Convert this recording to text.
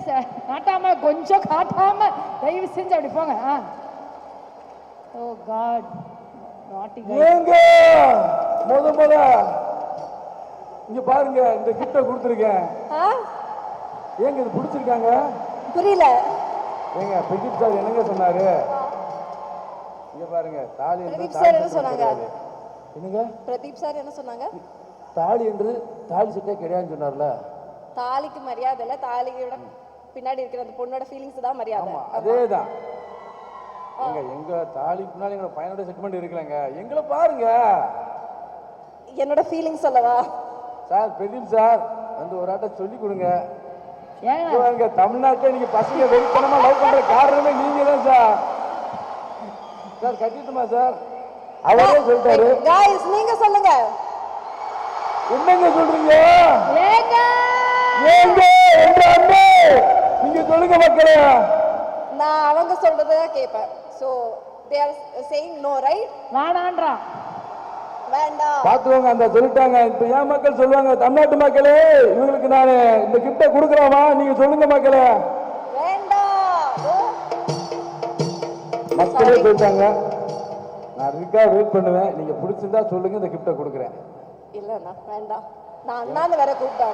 Sir காட்டாம கொஞ்சம் காட்டாம தயவு செஞ்சு அப்படி போங்க. ஓ காட் நாட்டி ஏங்க முத இங்க பாருங்க இந்த கிஃப்ட கொடுத்துருக்கேன். ஏங்க இது பிடிச்சிருக்காங்க? புரியல. ஏங்க பிரதீப் சார் என்னங்க சொன்னாரு? இங்க பாருங்க தாலி என்று பிரதீப் சார் என்ன சொன்னாங்க? என்னங்க பிரதீப் சார் என்ன சொன்னாங்க? தாலி என்று தாலி செட்டே கிடையாதுன்னு சொன்னார்ல. தாலிக்கு மரியாதை இல்ல, தாலியோட பின்னாடி இருக்கிற அந்த பொண்ணோட ஃபீலிங்ஸ் தான் மரியாதை. அதேதான். எங்க தாலிக்கு முன்னாடி எங்க பையனோட செட்மெண்ட் இருக்கலங்க. எங்களை பாருங்க. என்னோட ஃபீலிங்ஸ் சொல்லவா? சார் பிரதீப் சார் வந்து ஒரு ஆட்ட சொல்லி கொடுங்க. ஏங்க தமிழ்நாட்டில் நீங்க பசங்க வெறித்தனமா லவ் பண்ற காரணமே நீங்க தான் சார். Sir கட்டிட்டுமா sir? அவரே சொல்லிட்டாரு. गाइस நீங்க சொல்லுங்க. என்னங்க சொல்றீங்க? ஏங்க ஏங்க எங்க அண்ணே நீங்க சொல்லுங்க மக்களே. நான் அவங்க சொல்றத கேட்பேன். So they are saying no, right? வாடான்றா வேண்டாம். பாத்துவாங்க அந்த சொல்லிட்டாங்க. இப்ப ஏன் மக்கள் சொல்லுவாங்க தமிழ்நாட்டு மக்களே இவங்களுக்கு நான் இந்த கிஃப்ட கொடுக்கறாமா நீங்க சொல்லுங்க மக்களே. வேண்டாம். மக்களே சொல்லிட்டாங்க. நான் அதுக்காக வெயிட் பண்ணுவேன். நீங்க பிடிச்சிருந்தா சொல்லுங்க இந்த கிஃப்ட கொடுக்குறேன். இல்லண்ணா வேண்டாம். நான் அண்ணான்னு வேற கூப்பிட்டாங்க.